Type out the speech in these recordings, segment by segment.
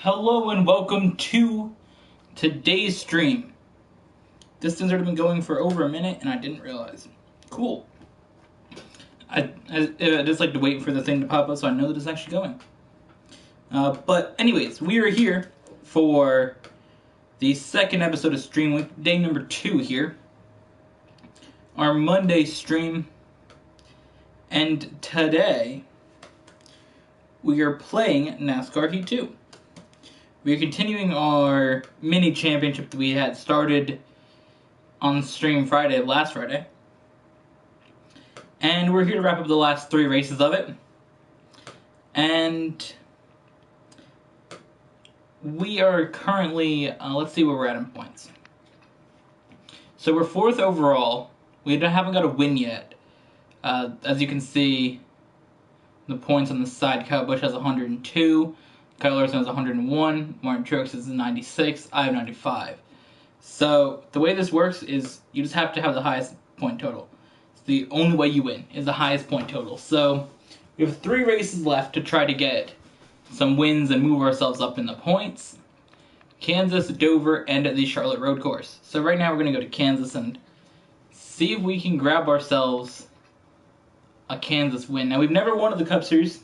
Hello and welcome to today's stream. This thing's already been going for over a minute and I didn't realize. Cool. I just like to wait for the thing to pop up so I know that it's actually going. But anyways, we are here for the second episode of Stream Week, day number 2 here. Our Monday stream. And today, we are playing Nascar Heat 2. We're continuing our mini championship that we had started on stream last Friday. And we're here to wrap up the last 3 races of it. And we are currently, let's see where we're at in points. So we're 4th overall. We haven't got a win yet. As you can see, the points on the side, Kyle Busch has 102. Kyle Larson has 101, Martin Truex has 96, I have 95. So, the way this works is you just have to have the highest point total. It's the only way you win, is the highest point total. So, we have 3 races left to try to get some wins and move ourselves up in the points. Kansas, Dover, and the Charlotte Road Course. So right now we're going to go to Kansas and see if we can grab ourselves a Kansas win. Now, we've never won at the Cup Series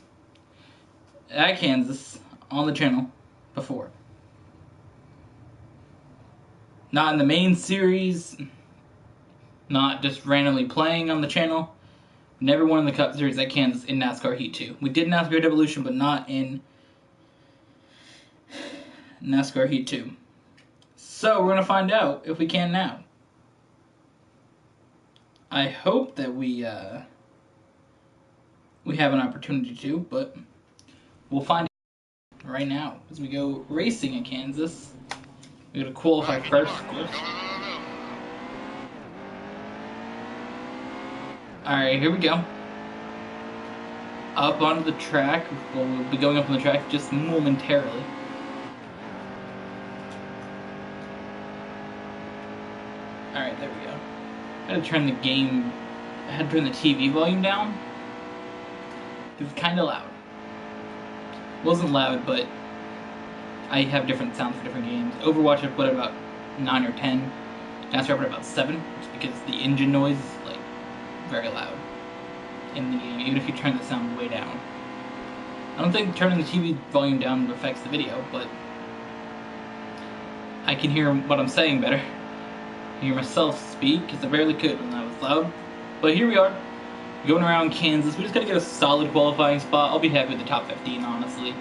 at Kansas on the channel before. Not in the main series, not just randomly playing on the channel. Never won in the Cup Series at Kansas in NASCAR Heat 2. We did NASCAR Evolution, but not in NASCAR Heat 2. So we're going to find out if we can now. I hope that we have an opportunity to, but we'll find out right now as we go racing in Kansas. We're going to qualify first, of course. Alright, here we go. Up onto the track. We'll be going up on the track just momentarily. Alright, there we go. I had to turn the TV volume down. It's kind of loud. Wasn't loud, but I have different sounds for different games. Overwatch I put at about 9 or 10. NASCAR I put at about 7, just because the engine noise is like very loud in the game, even if you turn the sound way down. I don't think turning the TV volume down affects the video, but I can hear what I'm saying better. I hear myself speak, because I barely could when that was loud. But here we are. Going around Kansas, we just gotta get a solid qualifying spot. I'll be happy with the top 15, honestly.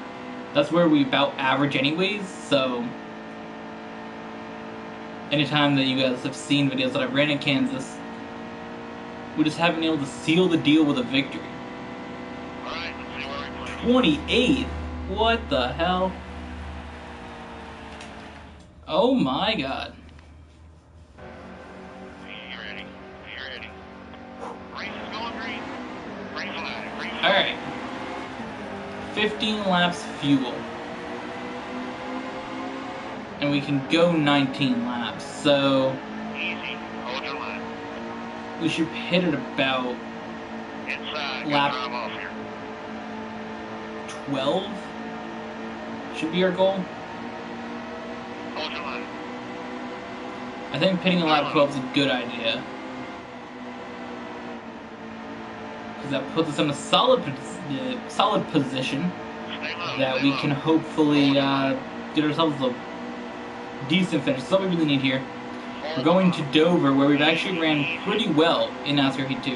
That's where we about average anyways, so anytime that you guys have seen videos that I've ran in Kansas, we just haven't been able to seal the deal with a victory. Alright, let's see where we play. 28th? What the hell? Oh my god. Alright. 15 laps fuel. And we can go 19 laps, so Easy. Hold your line. we should hit it about Inside. lap Drive off here. 12. Should be our goal. Hold your line. I think pitting a lap 12 is a good idea. Because that puts us in a solid position Stay low. that we can hopefully get ourselves a decent finish. That's all we really need here. We're going to Dover, where we've actually ran pretty well in NASCAR Heat 2.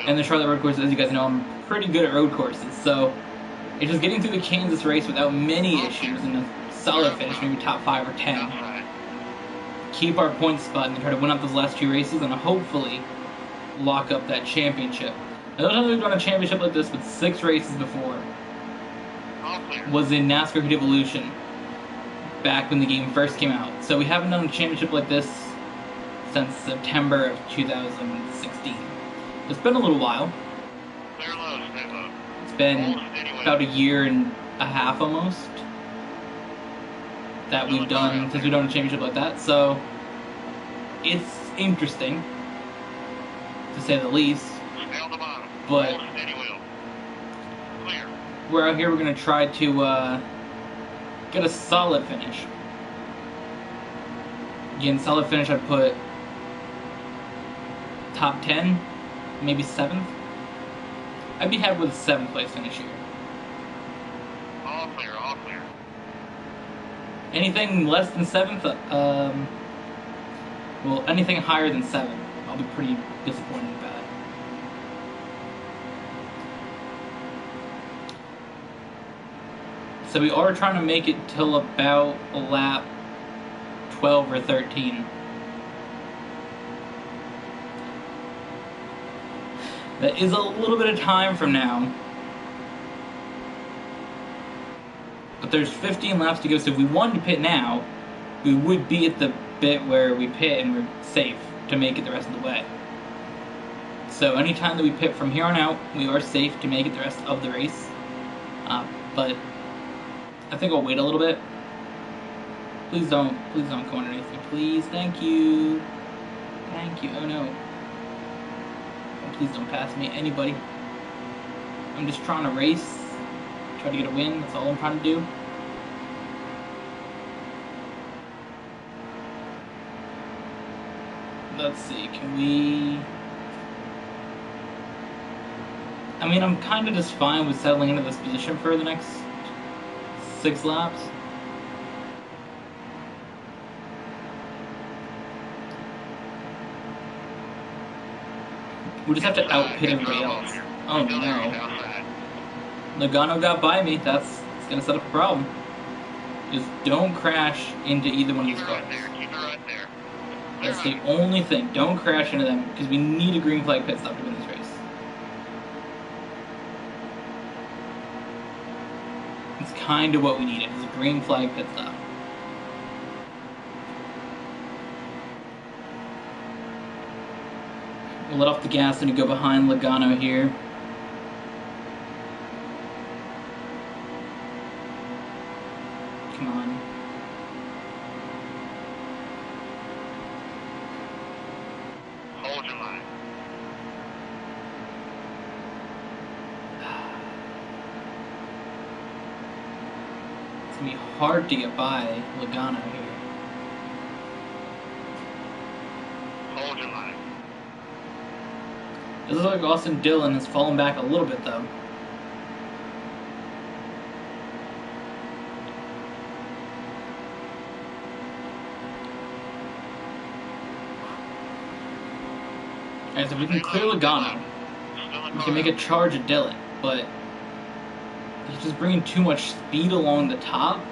And the Charlotte Road Course, as you guys know, I'm pretty good at road courses. So it's just getting through the Kansas race without many issues and a solid finish, maybe top 5 or 10. Keep our point spot and try to win out those last 2 races and hopefully lock up that championship. Another time we've done a championship like this with 6 races before was in NASCAR Heat Evolution, back when the game first came out. So we haven't done a championship like this since September of 2016. It's been a little while. Clear low, stay low. It's been about a year and a half almost that we've done since we've done a championship like that. So it's interesting, to say the least. Stay on the bottom. But Hold steady wheel. Clear. we're out here. We're gonna try to get a solid finish. Again, solid finish. I'd put top 10, maybe 7th. I'd be happy with a 7th place finish here. All clear, all clear. Anything less than 7th, well, anything higher than 7th, I'll be pretty disappointed about it. So we are trying to make it till about a lap 12 or 13. That is a little bit of time from now. But there's 15 laps to go, so if we wanted to pit now, we would be at the bit where we pit and we're safe to make it the rest of the way. So anytime that we pit from here on out, we are safe to make it the rest of the race. But I think I'll wait a little bit. Please don't go underneath me, please. Thank you. Thank you. Oh no. Oh, please don't pass me, anybody. I'm just trying to race, try to get a win. That's all I'm trying to do. Let's see, can we... I mean, I'm kind of just fine with settling into this position for the next 6 laps. We just have to out-pit everybody else. Oh no. Nagano got by me. It's gonna set up a problem. Just don't crash into either one of these cars. Keep it right there. That's the only thing. Don't crash into them, because we need a green flag pit stop to win this race. It's kind of what we needed, is a green flag pit stop. We'll let off the gas and go behind Logano here. Come on. Hold your line. It's gonna be hard to get by Logano here. Hold your line. It looks like Austin Dillon has fallen back a little bit though. Alright, so we can clear Logano. We can make a charge at Dillon, but he's just bringing too much speed along the top,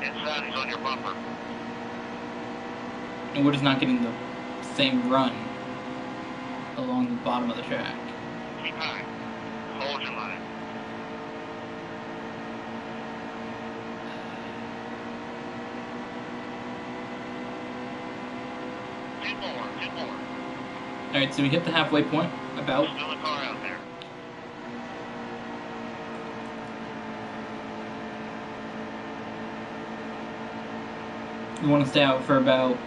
Inside, he's on your bumper. and we're just not getting the same run along the bottom of the track. Keep high. Hold your line. Two more. Alright, so we hit the halfway point, about. Still a car out there. We want to stay out for about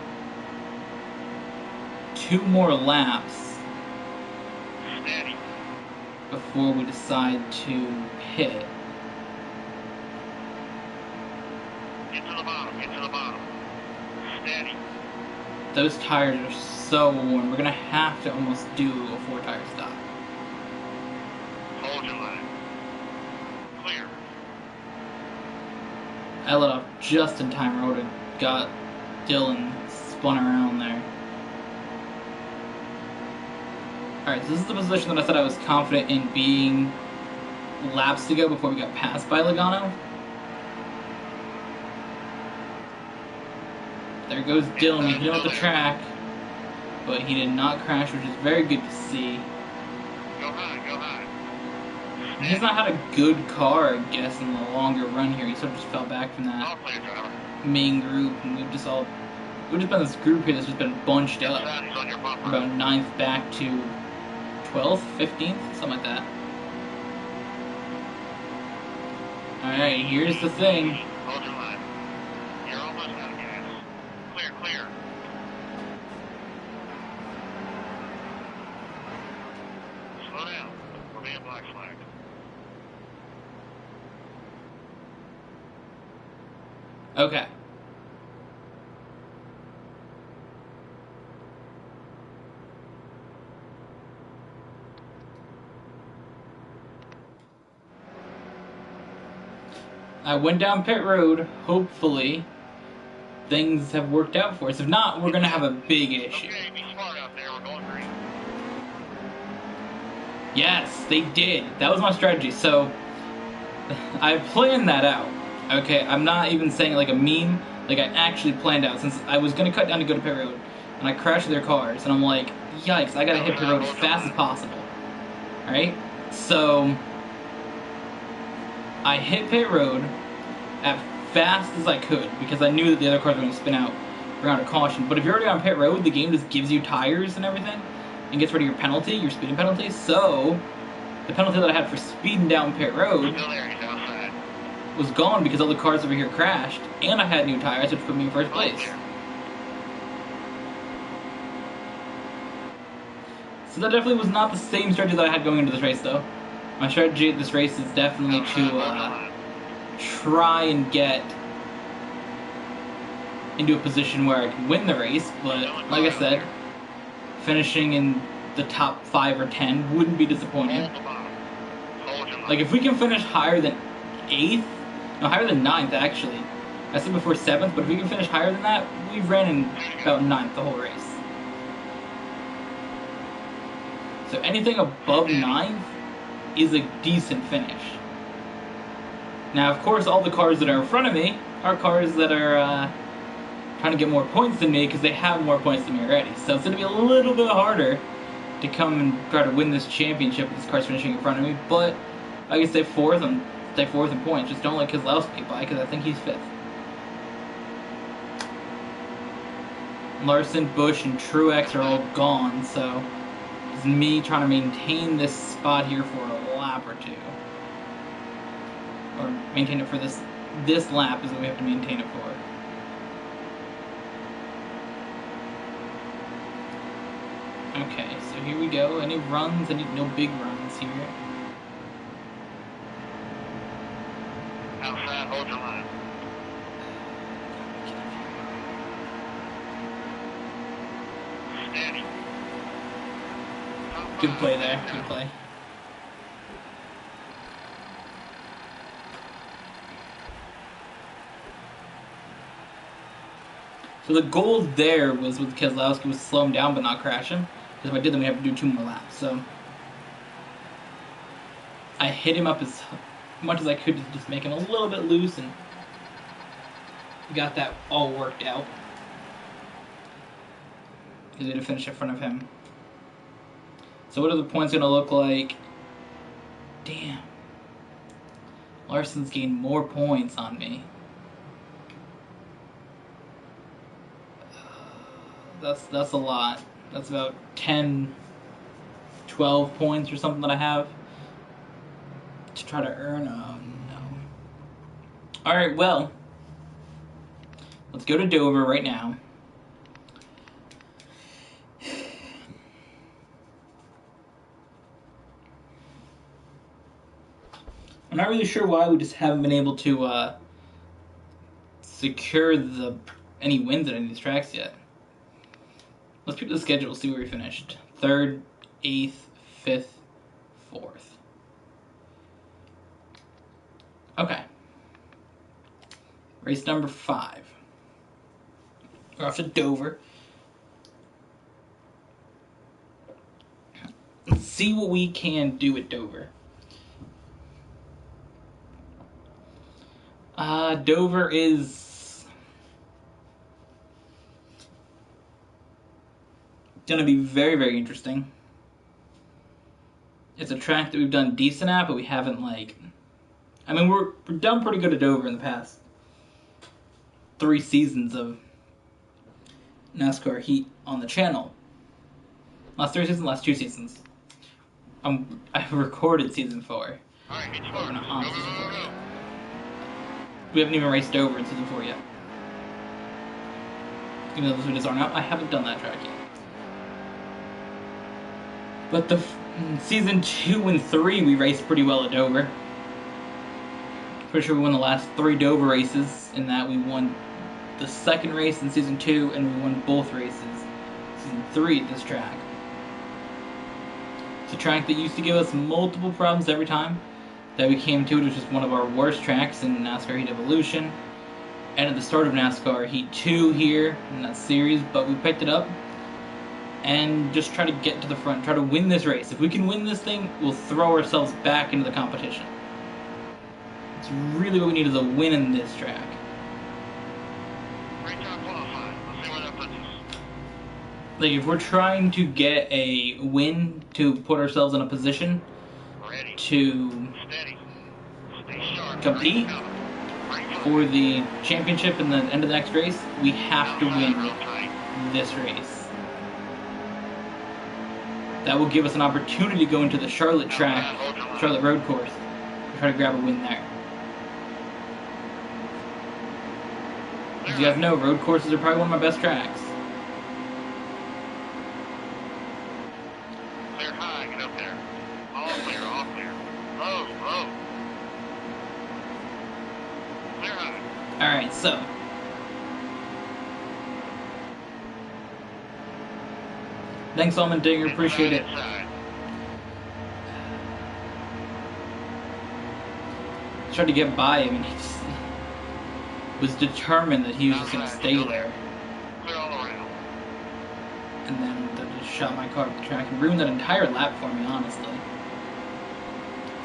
2 more laps Steady. before we decide to pit. Get to the bottom. Steady. Those tires are so worn. We're going to have to almost do a 4-tire stop. Hold your line. Clear. I let off just in time. I would have got Dillon spun around there. Alright, so this is the position that I said I was confident in being laps to go before we got passed by Logano. There goes Dillon. He hit him at the track, but he did not crash, which is very good to see. Go high. He's not had a good car, I guess, in the longer run here. He sort of just fell back from All that clear, driver. main group, and we've just been this group here that's just been bunched up. Inside, he's on your bumper. About 9th back to 12th, 15th, something like that. Alright, here's the thing. Hold your line. You're almost out of gas. Clear. Slow down. We're being black flagged. Okay. I went down pit road. Hopefully, things have worked out for us. If not, we're gonna have a big issue. Okay, be smart out there. We're going green. Yes, they did. That was my strategy. So, I planned that out. Okay, I'm not even saying like a meme. Like, I actually planned out, since I was gonna cut down to go to pit road, and I crashed their cars, and I'm like, yikes, I gotta hit pit road as fast as possible. Alright? So, I hit pit road as fast as I could, because I knew that the other cars were gonna spin out around a caution. But if you're already on pit road, the game just gives you tires and everything, and gets rid of your penalty, your speeding penalty. So, the penalty that I had for speeding down pit road was gone because all the cars over here crashed, and I had new tires, which put me in first place. So that definitely was not the same strategy that I had going into this race, though. My strategy at this race is definitely to try and get into a position where I can win the race, but like I said, finishing in the top 5 or 10 wouldn't be disappointing. Like, if we can finish higher than 8th, no, higher than 9th actually. I said before 7th, but if we can finish higher than that, we ran in about 9th the whole race. So anything above 9th is a decent finish. Now, of course, all the cars that are in front of me are cars that are trying to get more points than me, because they have more points than me already. So it's going to be a little bit harder to come and try to win this championship with this car's finishing in front of me. But I can stay fourth in points. Just don't let Keselowski by, because I think he's 5th. Larson, Busch, and Truex are all gone, so it's me trying to maintain this spot here for a lap or two. Or maintain it for this lap is what we have to maintain it for. Okay, so here we go. Any runs? No big runs here. Outside, hold your line. Steady. Good play there. Good play. So the goal there was with Keselowski was slow him down but not crash him. Because if I did, then we have to do 2 more laps. So I hit him up as much as I could to just make him a little bit loose, and got that all worked out. Because we had to finish in front of him. So what are the points going to look like? Damn. Larson's gained more points on me. That's a lot. That's about 10, 12 points or something that I have to try to earn. Oh, no. Alright, well, let's go to Dover right now. I'm not really sure why we just haven't been able to secure any wins at any of these tracks yet. Let's peep the schedule, see where we finished. 3rd, 8th, 5th, 4th. Okay. Race number 5. We're off to Dover. Let's see what we can do at Dover. Dover is gonna be very, very interesting. It's a track that we've done decent at, but we haven't, like... I mean, we're done pretty good at Dover in the past 3 seasons of NASCAR Heat on the channel. Last 3 seasons, last 2 seasons. I've recorded season 4. Alright, get But smart. we're not on Go, go, season go, 4 go, yet. go. We haven't even raced Dover in season 4 yet. Even though those videos aren't out, I haven't done that track yet. But season 2 and 3, we raced pretty well at Dover. Pretty sure we won the last 3 Dover races in that we won the second race in Season 2, and we won both races Season 3 at this track. It's a track that used to give us multiple problems every time that we came to it. It was just one of our worst tracks in NASCAR Heat Evolution, and at the start of NASCAR Heat 2 here in that series, but we picked it up and just try to get to the front, try to win this race. If we can win this thing, we'll throw ourselves back into the competition. It's really what we need, is a win in this track. Great job qualifying. Let's see where that puts us. Like, if we're trying to get a win to put ourselves in a position Ready. to Steady. Stay sharp. compete for the championship in the end of the next race, we have to win this race. That will give us an opportunity to go into the Charlotte track, Charlotte road course, and try to grab a win there. As you guys know, road courses are probably one of my best tracks. Clear high, get up there. All clear, all clear. Low, low. Clear high. Alright, so. Thanks, Almond Dinger, appreciate it. Inside. Tried to get by him, and he just was determined that he was just going to stay there. Clear all around. And then that just shot my car off the track and ruined that entire lap for me, honestly.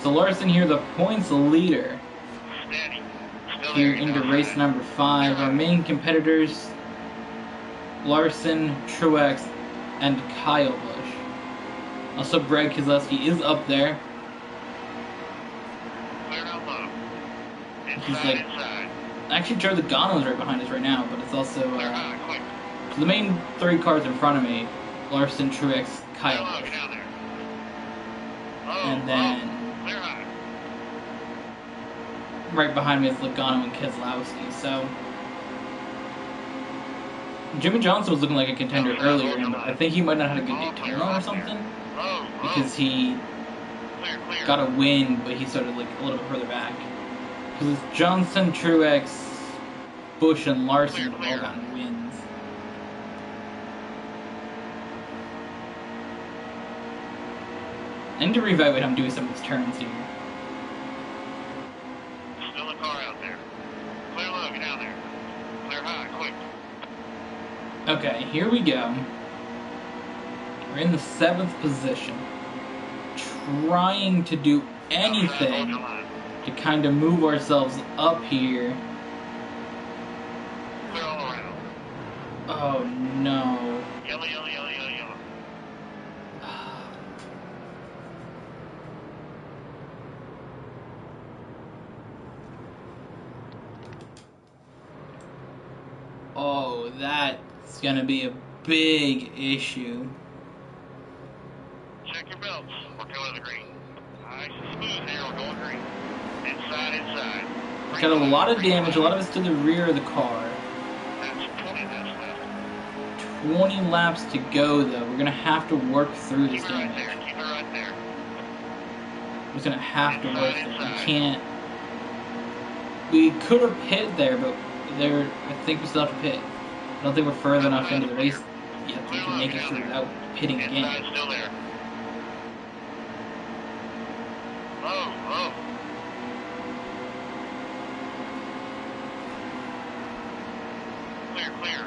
So Larson here, the points leader Steady. Still here there, into go race high. number 5. Our main competitors, Larson, Truex, and Kyle Busch. Also, Brad Keselowski is up there. Clear down low. He's Inside, like- inside. Actually, Joe Logano's right behind us right now, but it's also Clear high, quick. so the main 3 cars in front of me: Larson, Truex, Clear Kyle low, Busch. get down there. Low, And then low. Clear high. right behind me is Logano and Keselowski. So Jimmy Johnson was looking like a contender earlier, and I think he might not have had a good Daytona or something, Low, low. because he Clear, clear. got a win, but he started like a little bit further back. Because it's Johnson, Truex, Busch, and Larson that have all gotten wins. I need to reevaluate how I'm doing some of these turns here. Still a car out there. Clear low, get down there. Clear high, quick. Okay, here we go. We're in the 7th position. Trying to do anything to kind of move ourselves up here. Clear all around. Oh no. Yellow, yellow, yellow, yellow, yellow. Oh, that's gonna be a big issue. Check your belts. We're going to the green. Nice and smooth here. We're going green. Inside, inside. Got a lot of damage, a lot of it's to the rear of the car. That's 20 laps left. 20 laps to go though. We're gonna have to work through this Keep it right damage. there. Keep it right there. We're just gonna have to work it. We can't. We could have pit there, but there. I think we still have to pit. I don't think we're further enough into the race yet that we can make it through without pitting Inside, again. still there. Low, low. Clear, clear.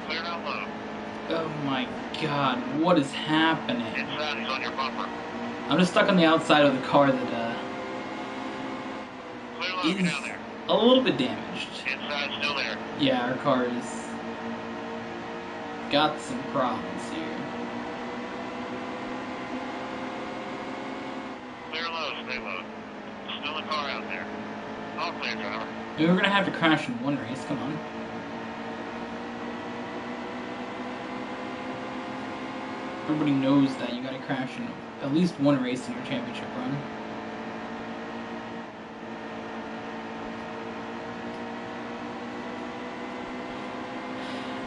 Clear down low. Oh my god, what is happening? Inside, he's on your bumper. I'm just stuck on the outside of the car that Clear low, get is down there. a little bit damaged. Inside, still there. Yeah, our car is got some problems here. Clear low, stay low. Still a car out there. All clear, driver. I mean, we're gonna have to crash in one race. Come on. Everybody knows that you gotta crash in at least one race in your championship run.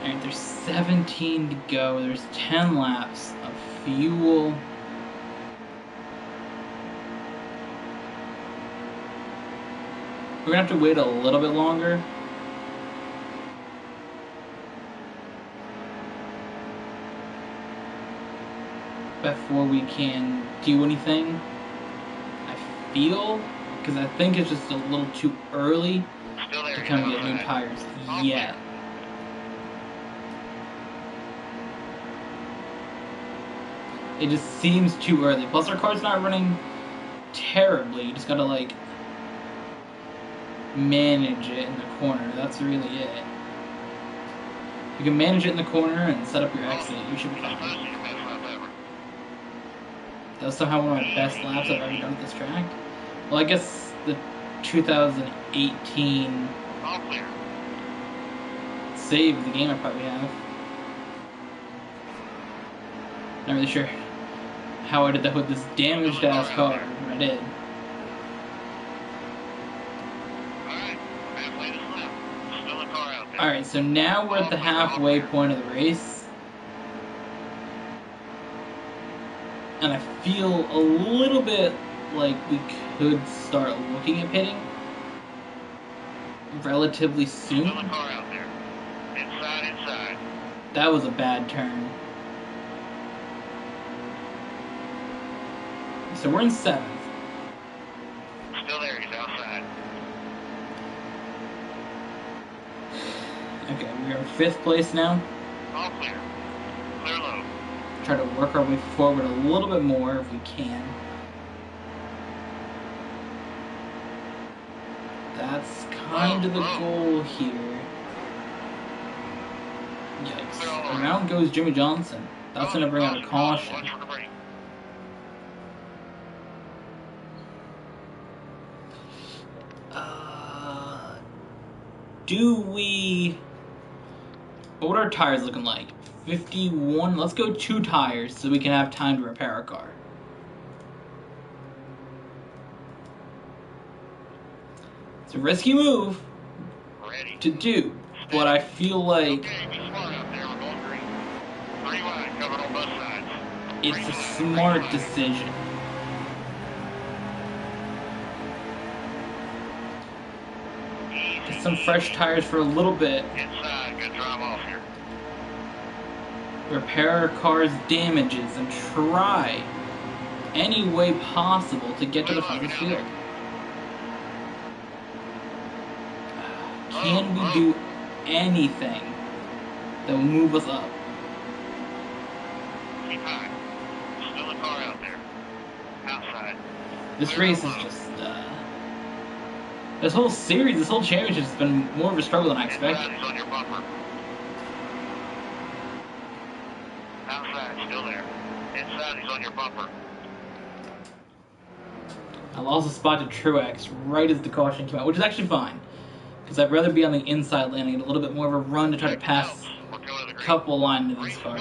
Alright, there's 17 to go. There's 10 laps of fuel. We're gonna have to wait a little bit longer before we can do anything. I feel, because I think it's just a little too early to come and get new tires yet. It just seems too early. Plus our car's not running terribly. You just gotta like manage it in the corner. That's really it. If you can manage it in the corner and set up your exit, you should be fine. That was somehow one of my best laps I've ever done at this track. Well, I guess the 2018 save the game I probably have. Not really sure how I did that with this damaged ass car, but I did. Alright, so now we're at the halfway point of the race. And I feel a little bit like we could start looking at pitting relatively soon. That was a bad turn. So we're in 7th. Still there, he's outside. Okay, we're in 5th place now. All clear. Clear low. Try to work our way forward a little bit more if we can. That's kind of the goal here. Yikes. Around goes Jimmy Johnson. That's going to bring out a caution. Do we... What are our tires looking like? 51. Let's go 2 tires so we can have time to repair our car. It's a risky move to do, but I feel like it's a smart decision. Get some fresh tires for a little bit. Repair our car's damages and try any way possible to get to the front of the field. Can we do anything that will move us up? Keep high. Still a car out there. Outside. This race is just, this whole series, this whole championship has been more of a struggle than I expected. Inside, he's on your bumper. Outside, still there. Inside, he's on your bumper. I lost a spot to Truex right as the caution came out, which is actually fine. Because I'd rather be on the inside lane and get a little bit more of a run to try to pass a couple lines of these cars.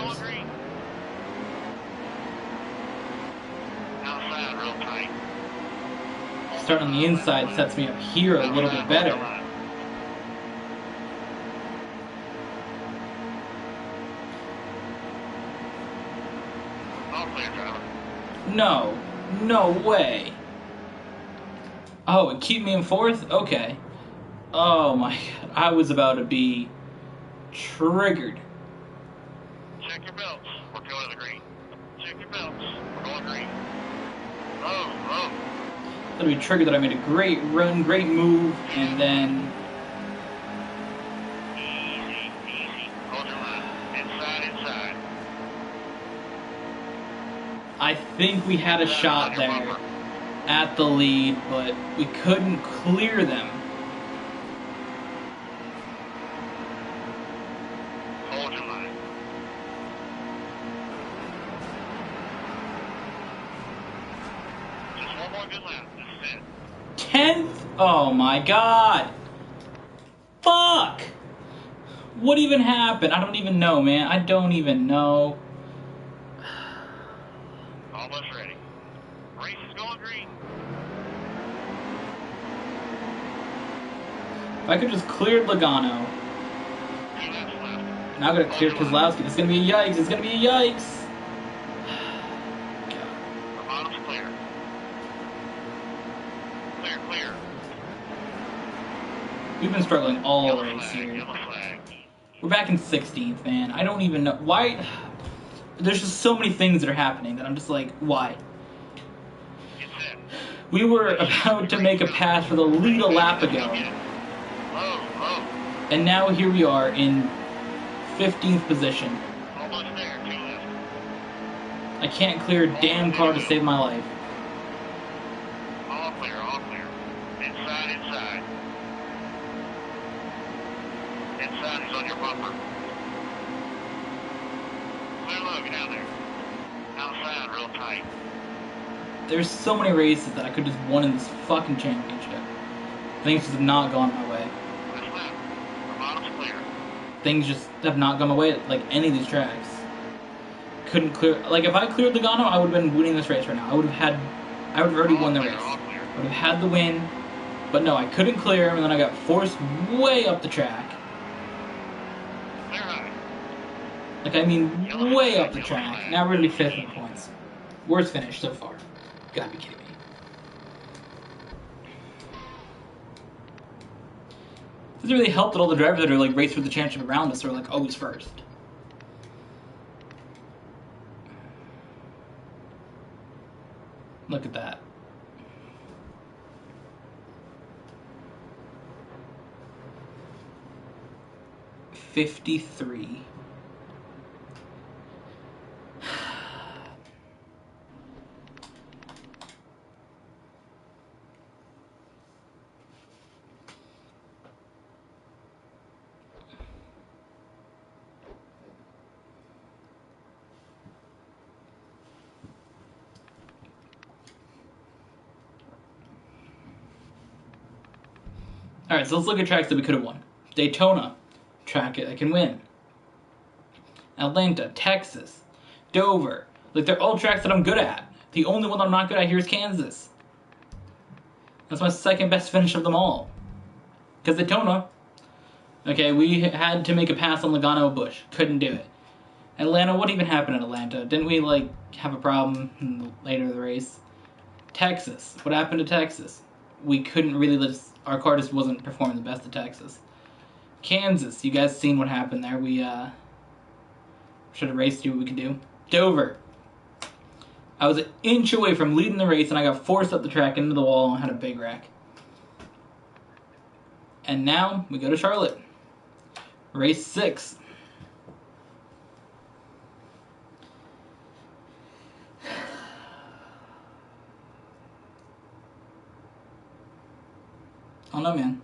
Outside, real tight. Starting on the inside sets me up here a little bit better. All clear, driver. No. No way. Oh, and keep me in 4th? Okay. Oh my god. I was about to be triggered. Check your belts. We're going to the green. Check your belts. We're going green. Low, low. I'm going to be triggered that I made a great run, great move, and then... Easy, easy. Hold your line. Inside, inside. I think we had a shot there at the lead, but we couldn't clear them. Hold your line. Just one more good lap. This is it. 10th? Oh my god. Fuck. What even happened? I don't even know, man. I don't even know. Almost ready. Race is going green. If I could just clear Logano. 2 laps left. Now I'm gonna clear Kozlowski. It's gonna be a yikes. It's gonna be a yikes. The bottom's clear. Clear, clear. We've been struggling all Yellow race flag, here. yellow flag. We're back in 16th, man. I don't even know why. there's just so many things that are happening that I'm just like, why? Get set. We were about to make a pass for the lead a lap ago, Low. and now here we are in 15th position. Almost there. 2 left. I can't clear a damn car to save my life. All clear. Inside. Inside is on your bumper. Clear low, get down there. Outside, real tight. There's so many races that I could just won in this fucking championship. Things just have not gone my way. Left lap. The bottom's clear. Things just have not gone my way at like any of these tracks. Couldn't clear. Like if I cleared Logano, I would have been winning this race right now. I would have already won the race. All clear. I would have had the win. But no, I couldn't clear him, and then I got forced way up the track. Clear high. Like, I mean, way up the track. Now we're going to be 5th in points. Worst finish so far. Gotta be kidding me. It doesn't really help that all the drivers that are, like, racing for the championship around us are, like, always first. Look at that. '53. Alright, so let's look at tracks that we could have won. Daytona, track I can win. Atlanta, Texas, Dover. Like, they're all tracks that I'm good at. The only one I'm not good at here is Kansas. That's my second best finish of them all. Because Daytona, okay, we had to make a pass on Logano Bush. Couldn't do it. Atlanta, what even happened in Atlanta? Didn't we, like, have a problem later in the race? Texas, what happened to Texas? We couldn't really our car just wasn't performing the best at Texas. Kansas, you guys seen what happened there. We should have raced, see what we could do. Dover, I was an inch away from leading the race and I got forced up the track into the wall and had a big wreck. And now we go to Charlotte. Race 6. Oh no, man.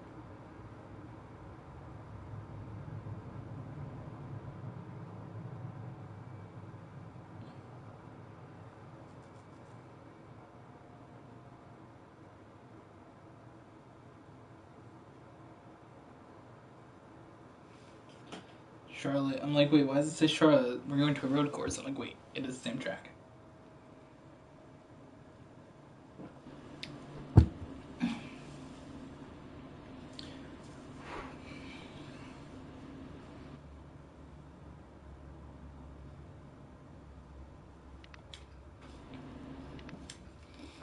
Charlotte. I'm like, wait, why does it say Charlotte? We're going to a road course. I'm like, wait, it is the same track.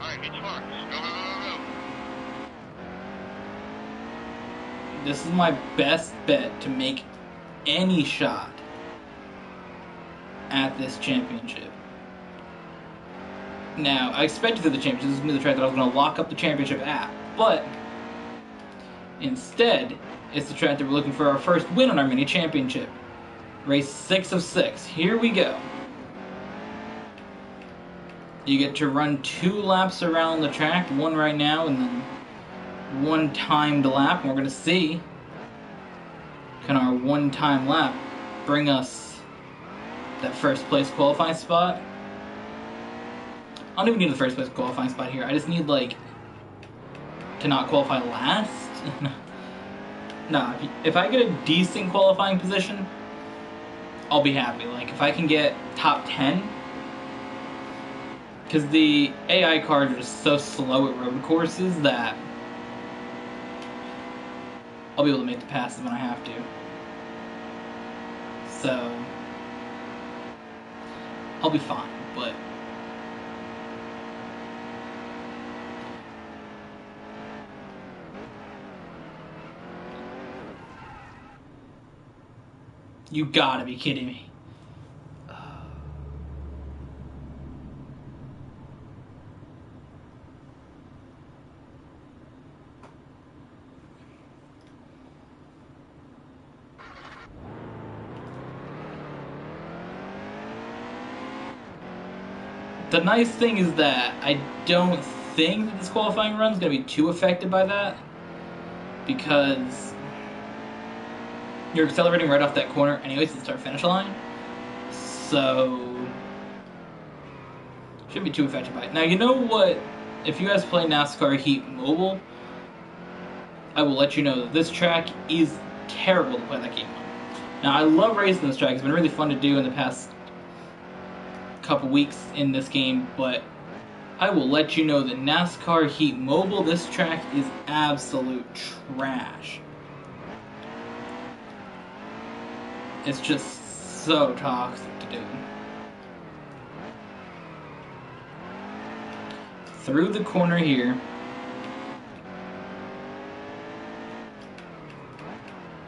Alright, get smart. Go. This is my best bet to make any shot at this championship. Now, I expected for the championship, this is going to be the track that I was going to lock up the championship at, but instead, it's the track that we're looking for our first win on our mini championship. Race 6 of 6. Here we go. You get to run 2 laps around the track, 1 right now, and then 1 timed lap, and we're going to see, can our 1 time lap bring us that first place qualifying spot? I don't even need the first place qualifying spot here. I just need, like, to not qualify last. Nah, if I get a decent qualifying position, I'll be happy. Like, if I can get top 10, because the AI cars are just so slow at road courses that I'll be able to make the passes when I have to. So, I'll be fine, but you gotta be kidding me. The nice thing is that I don't think that this qualifying run is going to be too affected by that, because you're accelerating right off that corner anyways to the start-finish line, so shouldn't be too affected by it. Now, you know what? If you guys play NASCAR Heat Mobile, I will let you know that this track is terrible to play that game on. Now, I love racing this track. It's been really fun to do in the past couple weeks in this game, but I will let you know that NASCAR Heat Mobile, this track is absolute trash. It's just so toxic to do. Through the corner here.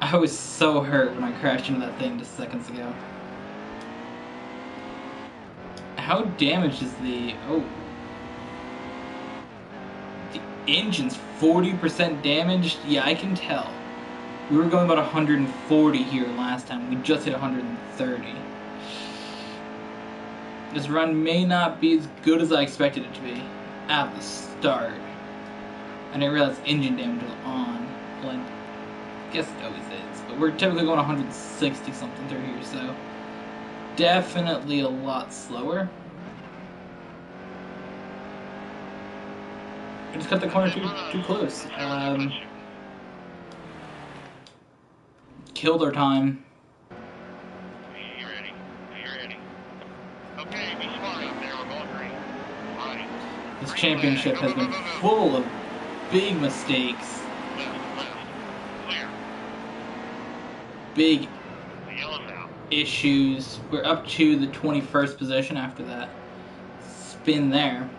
I was so hurt when I crashed into that thing just seconds ago. How damaged is the... Oh. The engine's 40% damaged? Yeah, I can tell. We were going about 140 here last time. We just hit 130. This run may not be as good as I expected it to be at the start. I didn't realize engine damage was on. Well, I guess it always is. But we're typically going 160 something through here, so definitely a lot slower. I just cut the corner too close. Killed our time. Are you ready? Are you ready? Okay, be smart up there. We're going green. Right. This championship has been full of big mistakes. Left. Clear. Big The yellow's out. issues. We're up to the 21st position after that spin there.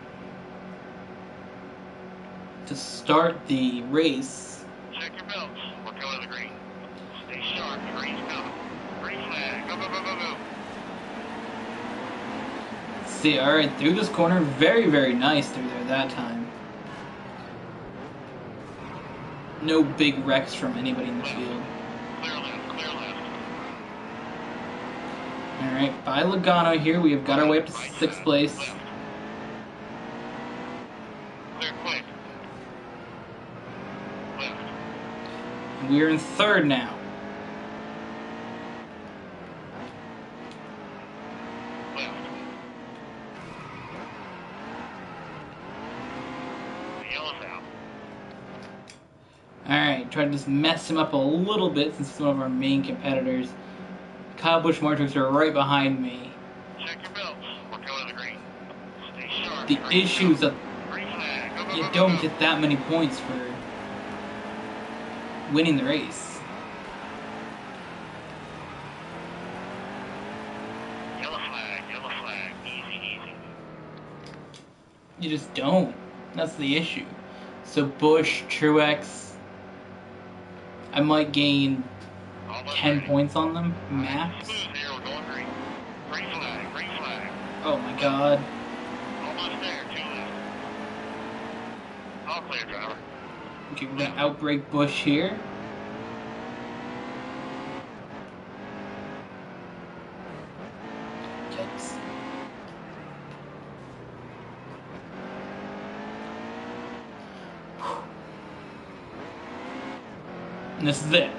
To start the race. Check your belts. We're going to the green. Stay sharp. The green's coming. Green flag. Go, go, go, go, go. See, alright, through this corner. Very, very nice through there that time. No big wrecks from anybody in the field. Clear left. Clear left. Alright, by Logano here. We have got our way up to 6th place. Left. Clear quick. Left. And we are in 3rd now. Left. The yellow's out. Alright, try to just mess him up a little bit since he's one of our main competitors. Kyle Busch Martrix are right behind me. Check your belts. We're going to the green. Stay sharp. The Green issues coming. of Green flag. Go, go, you go, go, don't go. get that many points for winning the race. Yellow flag. Yellow flag. Easy, easy. You just don't. That's the issue. So Busch, Truex, I might gain Almost 10 ready. points on them, max. Smooth here. We're going green. Green flag. Green flag. Oh my god. Almost there. 2 left. All clear, driver. Okay, we're gonna outbrake Busch here. Yikes. And this is it.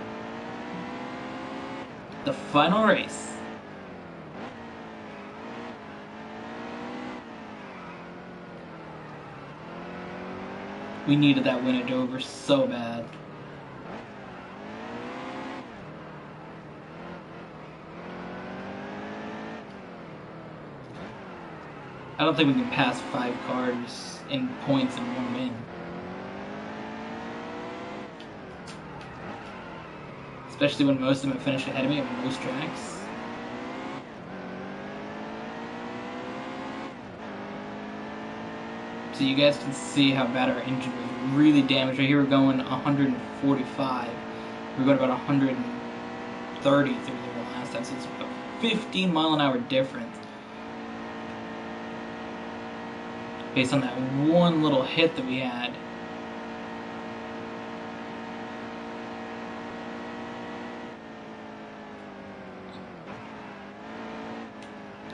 The final race. We needed that win at Dover so bad. I don't think we can pass 5 cars in points in one win. Especially when most of them have finished ahead of me at most tracks. So you guys can see how bad our engine was really damaged. Right here we're going 145. We're going about 130 through there last time, so it's about 15 mile an hour difference. Based on that one little hit that we had.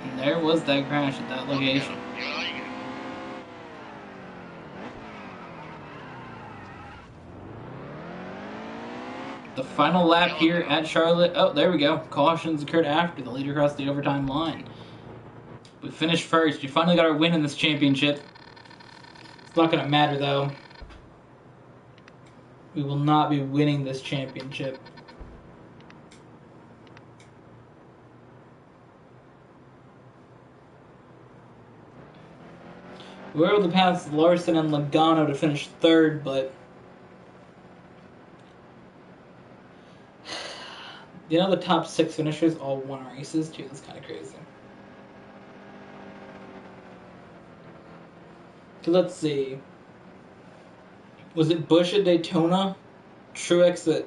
And there was that crash at that location. Yeah, the final lap here at Charlotte. Oh, there we go. Cautions occurred after the leader crossed the overtime line. We finished first. We finally got our win in this championship. It's not going to matter, though. We will not be winning this championship. We were able to pass Larson and Logano to finish third, but you know the top 6 finishers all won races too. That's kind of crazy. So let's see. Was it Busch at Daytona, Truex at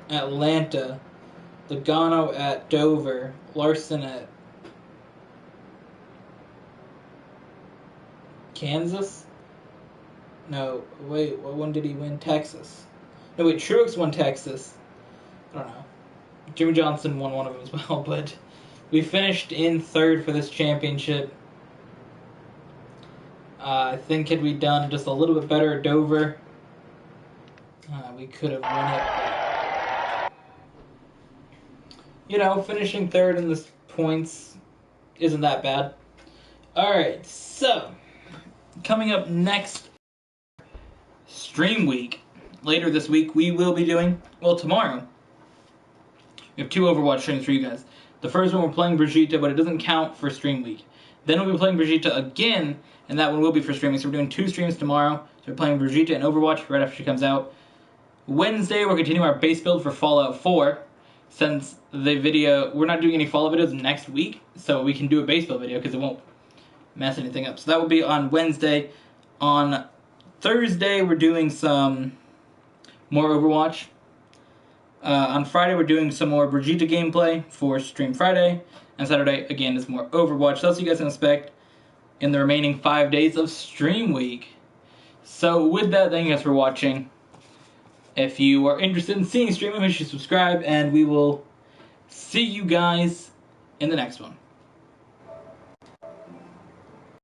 Atlanta, Logano at Dover, Larson at Kansas? No, wait, what one did he win? Texas. No, wait, Truex won Texas. I don't know. Jimmy Johnson won one of them as well, but we finished in third for this championship. I think had we done just a little bit better at Dover, we could have won it. You know, finishing third in the points isn't that bad. Alright, so coming up next, Stream Week. Later this week, we will be doing, well, tomorrow, we have 2 Overwatch streams for you guys. The first one we're playing Brigitte, but it doesn't count for Stream Week. Then we'll be playing Brigitte again, and that one will be for streaming. So we're doing 2 streams tomorrow. So we're playing Brigitte and Overwatch right after she comes out. Wednesday, we're continuing our base build for Fallout 4. Since the video, we're not doing any Fallout videos next week, so we can do a base build video because it won't mess anything up. So that will be on Wednesday. On Thursday, we're doing some more Overwatch. On Friday, we're doing some more Brigitte gameplay for Stream Friday. And Saturday, again, is more Overwatch. So that's what you guys can expect in the remaining 5 days of Stream Week. So with that, thank you guys for watching. If you are interested in seeing streaming, make sure you subscribe. And we will see you guys in the next one.